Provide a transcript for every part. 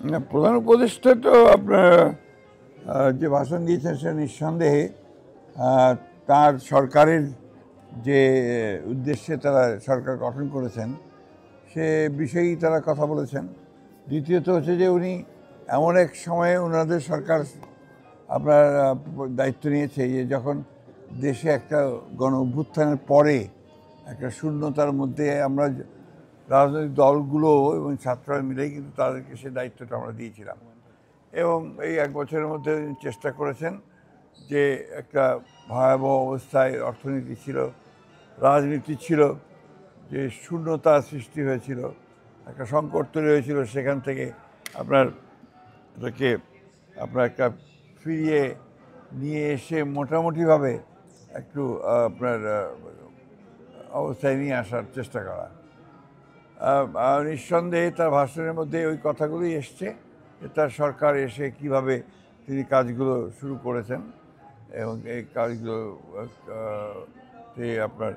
না, প্রধান উপদেষ্টা তো আপনার যে ভাষণ দিয়েছেন সে নিঃসন্দেহে তার সরকারের যে উদ্দেশ্যে তারা সরকার গঠন করেছেন সে বিষয়েই তারা কথা বলেছেন। দ্বিতীয়ত হচ্ছে যে উনি এমন এক সময়ে ওনাদের সরকার আপনার দায়িত্ব নিয়েছে যে যখন দেশে একটা গণ অভ্যুত্থানের পরে একটা শূন্যতার মধ্যে আমরা রাজনৈতিক দলগুলো এবং ছাত্ররা মিলেই কিন্তু তাদেরকে সে দায়িত্বটা আমরা দিয়েছিলাম, এবং এই এক বছরের মধ্যে চেষ্টা করেছেন যে একটা ভয়াবহ অবস্থায় অর্থনীতি ছিল, রাজনীতি ছিল, যে শূন্যতা সৃষ্টি হয়েছিল, একটা সংকট তৈরি হয়েছিল, সেখান থেকে আপনার এটাকে আপনার একটা ফিরিয়ে নিয়ে এসে মোটামুটিভাবে একটু আপনার অবস্থায় নিয়ে আসার চেষ্টা করা। নিঃসন্দেহে তার ভাষণের মধ্যে ওই কথাগুলোই এসছে যে তার সরকার এসে কিভাবে তিনি কাজগুলো শুরু করেছেন এবং এই কাজগুলো আপনার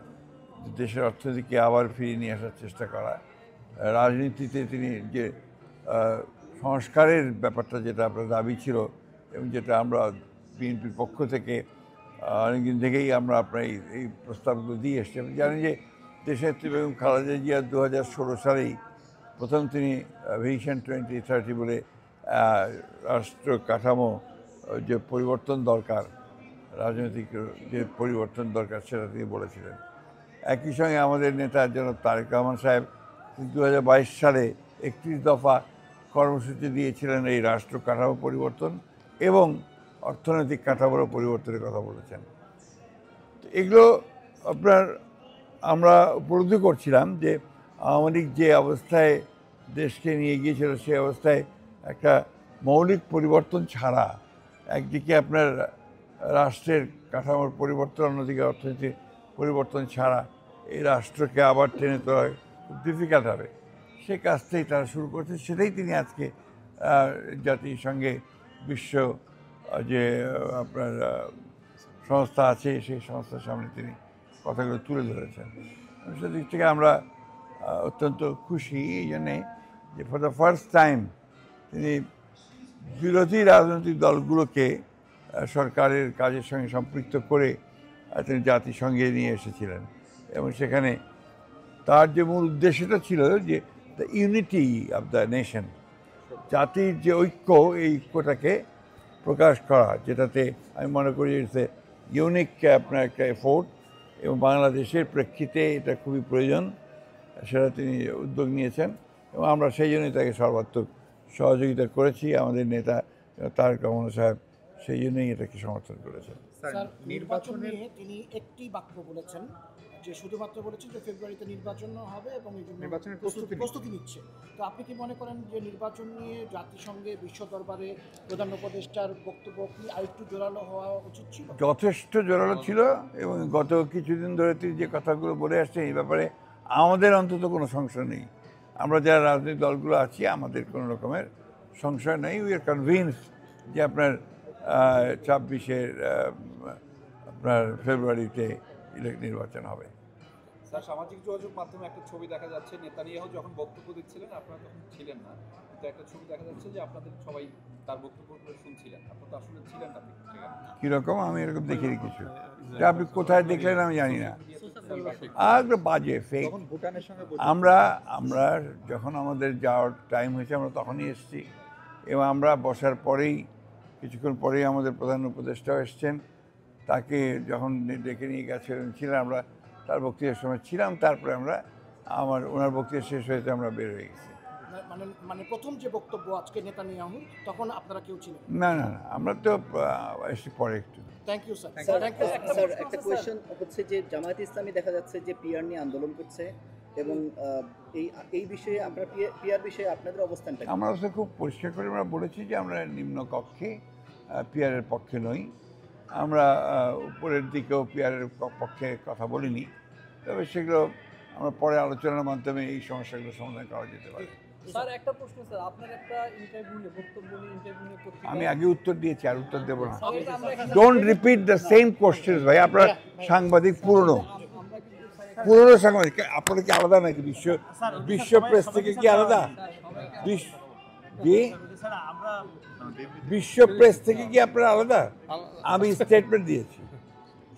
দেশের অর্থনীতিকে আবার ফিরিয়ে নিয়ে আসার চেষ্টা করা। রাজনীতিতে তিনি যে সংস্কারের ব্যাপারটা যেটা আপনার দাবি ছিল এবং যেটা আমরা বিএনপির পক্ষ থেকে অনেকদিন থেকেই আমরা আপনার এই প্রস্তাবগুলো দিয়ে এসছি। আপনি জানেন যে দেশের বেগম খালেদা জিয়া 2016 সালেই প্রথম তিনি ভিশন 2030 বলে রাষ্ট্র কাঠামো যে পরিবর্তন দরকার, রাজনৈতিক যে পরিবর্তন দরকার সেটা তিনি বলেছিলেন। একই সঙ্গে আমাদের নেতা জনাব তারেক রহমান সাহেব 2022 সালে 31 দফা কর্মসূচি দিয়েছিলেন এই রাষ্ট্র কাঠামো পরিবর্তন এবং অর্থনৈতিক কাঠামোর পরিবর্তনের কথা বলেছেন। তো এগুলো আপনার আমরা উপলব্ধি করছিলাম যে আওয়ামী লীগ যে অবস্থায় দেশকে নিয়ে গিয়েছিল সেই অবস্থায় একটা মৌলিক পরিবর্তন ছাড়া, একদিকে আপনার রাষ্ট্রের কাঠামোর পরিবর্তন, অন্যদিকে অর্থনীতির পরিবর্তন ছাড়া এই রাষ্ট্রকে আবার টেনে তোলা খুব ডিফিকাল্ট হবে। সে কাজটাই তারা শুরু করেছে, সেটাই তিনি আজকে জাতিসংঘে বিশ্ব যে আপনার সংস্থা আছে সেই সংস্থার সামনে তিনি কথাগুলো তুলে ধরেছেন। সেদিক থেকে আমরা অত্যন্ত খুশি এই জন্যে যে ফর দ্য ফার্স্ট টাইম তিনি বিরোধী রাজনৈতিক দলগুলোকে সরকারের কাজের সঙ্গে সম্পৃক্ত করে তিনি জাতিসংঘে নিয়ে এসেছিলেন, এবং সেখানে তার যে মূল উদ্দেশ্যটা ছিল যে the unity of the nation, জাতির যে ঐক্য, এই ঐক্যটাকে প্রকাশ করা, যেটাতে আমি মনে করি ইটস এ ইউনিক আপনার একটা এফোর্ট, এবং বাংলাদেশের প্রেক্ষিতে এটা খুবই প্রয়োজন, সেটা তিনি উদ্যোগ নিয়েছেন এবং আমরা সেই জন্যই তাকে সর্বাত্মক সহযোগিতা করেছি। আমাদের নেতা তারেক রহমান সাহেব সেই জন্যই এটাকে সমর্থন করেছেন। স্যার, নির্বাচন নিয়ে তিনি একটি বাক্য বলেছেন যে শুধুমাত্র বলেছেন যে ফেব্রুয়ারিতে নির্বাচন হবে এবং এই জন্য নির্বাচনের প্রস্তুতি নিচ্ছে। তো আপনি কি মনে করেন যে নির্বাচন নিয়ে জাতিসংঘে বিশ্ব দরবারে প্রধান উপদেষ্টার বক্তব্য কি আরেকটু জোরালো হওয়া উচিত ছিল? যথেষ্ট জোরালো ছিল, এবং গত কিছুদিন ধরে তিনি যে কথাগুলো বলে আসছেন এই ব্যাপারে আমাদের অন্তত কোনো সংশয় নেই। আমরা যারা রাজনৈতিক দলগুলো আছি আমাদের কোনো রকমের সংশয় নেই। উই আর কনভিন্সড যে আপনার 26-এর আপনার ফেব্রুয়ারিতে নির্বাচন হবে। স্যার, সামাজিক যোগাযোগ মাধ্যমে একটা ছবি দেখা যাচ্ছে, নেতানিয়াহু যখন বক্তব্য দিচ্ছিলেন আপনারা তখন ছিলেন না, কিন্তু একটা ছবি দেখা যাচ্ছে যে আপনাদের সবাই তার বক্তব্যগুলো শুনছিলেন, আপনারা তো আসলে ছিলেন না সেখানে। কীরকম? আমি এরকম দেখিনি কিছু। আপনি কোথায় দেখলেন আমি জানি না। আর বাজে ফেক। আমরা যখন আমাদের যাওয়ার টাইম হয়েছে আমরা তখনই এসেছি, এবং আমরা বসার পরেই কিছুক্ষণ পরেই আমাদের প্রধান উপদেষ্টাও এসছেন। তাকে যখন ডেকে নিয়ে ছিলাম আমরা তার বক্তৃতার সময় ছিলাম, তারপরে আমরা ওনার বক্তৃতা শেষ হয়েছে আমরা বের হয়ে গেছি। মানে প্রথম যে বক্তব্য আজকে নেতানিয়াহু, তখন আপনারা কেউ ছিলেন না? আমরা তো এসে পরে একটু। Thank you sir. স্যার, একটা কোয়েশ্চেন হচ্ছে যে জামায়াত ইসলামী দেখা যাচ্ছে যে পিআর নিয়ে আন্দোলন করছে, এবং এই বিষয়ে আপনার পিআর বিষয়ে আপনাদের অবস্থানটা? আমরা খুব পরিষ্কার করে আমরা বলেছি যে আমরা নিম্ন কক্ষে পিআরের পক্ষে নই, আমরা উপরের দিকেও পিআরের পক্ষে কথা বলিনি, তবে সেগুলো আমরা পরে আলোচনার মাধ্যমে এই সমস্যাগুলো সমাধান করা যেতে পারে। স্যার, একটা প্রশ্ন স্যার, আপনার একটা বক্তব্য নিয়ে আমি আগে উত্তর দিয়েছি, আর উত্তর দেবো না। Don't repeat the same question ভাই। আপনার সাংবাদিক পুরনো সাংবাদিক, আপনারা কি আলাদা নাকি? বিশ্ব প্রেস থেকে কি আলাদা? জি বিশ্ব প্রেস থেকে কি আপনারা আলাদা? আমি স্টেটমেন্ট দিয়েছি,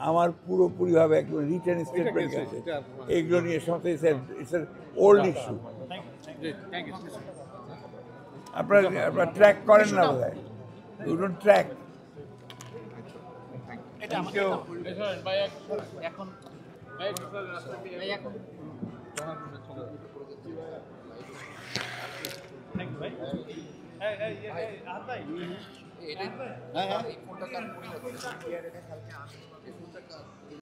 আমার পুরোপুরিভাবে একদম রিটেন স্টেটমেন্ট আছে এগুলো নিয়ে। সাথে ইটস ওল্ড ইস্যু। আপনারা ট্র্যাক করেন না বোধ হয়, ইউ ডোন্ট ট্র্যাক। এটা আমাকে এখন হ্যাঁ হ্যাঁ